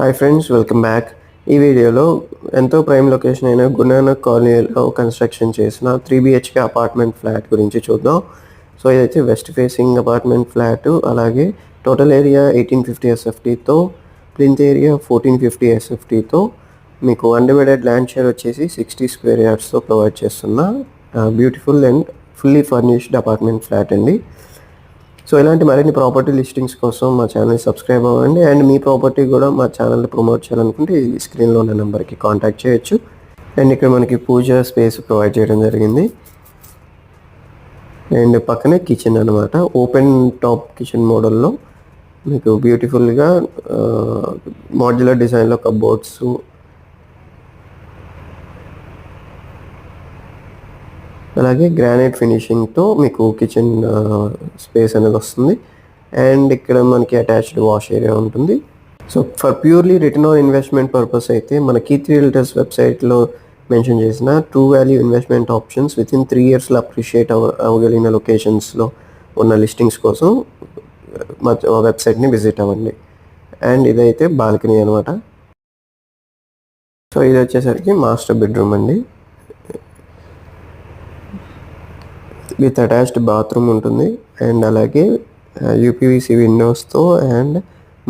Hi friends, welcome back. ఈ వీడియోలో ఎంతో ప్రైమ్ లొకేషన్ అయిన గురునానక్ కాలనీలో కన్స్ట్రక్షన్ చేసిన 3BHK అపార్ట్మెంట్ ఫ్లాట్ గురించి చూద్దాం. సో ఇదైతే వెస్ట్ ఫేసింగ్ అపార్ట్మెంట్ ఫ్లాట్. అలాగే టోటల్ ఏరియా 1850 SFTతో, ప్లింత్ ఏరియా 1450 SFTతో మీకు అన్డివైడెడ్ ల్యాండ్ షేర్ వచ్చేసి 60 స్క్వేర్ యార్డ్స్తో ప్రొవైడ్ చేస్తున్న beautiful and fully furnished apartment flat అండి. సో ఇలాంటి మరిన్ని ప్రాపర్టీ లిస్టింగ్స్ కోసం మా ఛానల్ సబ్స్క్రైబ్ అవ్వండి. అండ్ మీ ప్రాపర్టీ కూడా మా ఛానల్ ప్రమోట్ చేయాలనుకుంటే ఈ స్క్రీన్లో ఉన్న నెంబర్కి కాంటాక్ట్ చేయొచ్చు. అండ్ ఇక్కడ మనకి పూజ స్పేస్ ప్రొవైడ్ చేయడం జరిగింది. అండ్ పక్కనే కిచెన్ అనమాట. ఓపెన్ టాప్ కిచెన్ మోడల్లో మీకు బ్యూటిఫుల్గా మాడ్యులర్ డిజైన్లో కబోర్డ్స్, అలాగే గ్రానైట్ ఫినిషింగ్తో మీకు కిచెన్ స్పేస్ అనేది వస్తుంది. అండ్ ఇక్కడ మనకి అటాచ్డ్ వాష్ ఏరియా ఉంటుంది. So for purely return on investment purpose అయితే మన కీ3 రియల్టర్స్ వెబ్సైట్లో మెన్షన్ చేసిన true value investment options within 3 yearsలో అప్రిషియేట్ అవ్వగలిగిన లొకేషన్స్లో ఉన్న లిస్టింగ్స్ కోసం మా వెబ్సైట్ని విజిట్ అవ్వండి. అండ్ ఇదైతే బాల్కనీ అనమాట. సో ఇది వచ్చేసరికి మాస్టర్ బెడ్రూమ్ అండి. విత్ అటాచ్డ్ బాత్రూమ్ ఉంటుంది. అండ్ అలాగే యూపీవీసీ విండోస్తో అండ్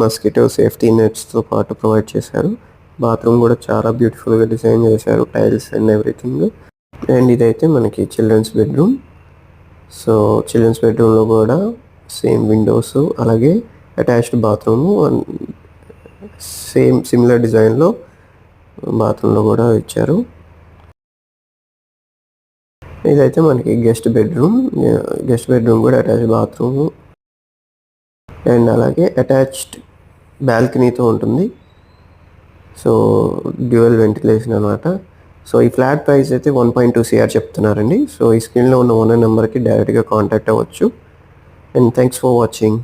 మస్కిటో సేఫ్టీ నెట్స్తో పాటు ప్రొవైడ్ చేశారు. బాత్రూమ్ కూడా చాలా బ్యూటిఫుల్గా డిజైన్ చేశారు, టైల్స్ అండ్ ఎవ్రీథింగ్. అండ్ ఇదైతే మనకి చిల్డ్రన్స్ బెడ్రూమ్. సో చిల్డ్రన్స్ బెడ్రూమ్లో కూడా సేమ్ విండోస్, అలాగే అటాచ్డ్ బాత్రూము సిమిలర్ డిజైన్లో బాత్రూంలో కూడా ఇచ్చారు. ఇదైతే మనకి గెస్ట్ బెడ్రూమ్ కూడా అటాచ్డ్ బాత్రూమ్ అండ్ అలాగే అటాచ్డ్ బాల్కనీతో ఉంటుంది. సో డ్యూయల్ వెంటిలేషన్ అనమాట. సో ఈ ఫ్లాట్ ప్రైస్ అయితే 1.2 CR చెప్తున్నారండి. సో ఈ స్క్రీన్లో ఉన్న ఓనర్ నెంబర్కి డైరెక్ట్గా కాంటాక్ట్ అవ్వచ్చు. And thanks for watching.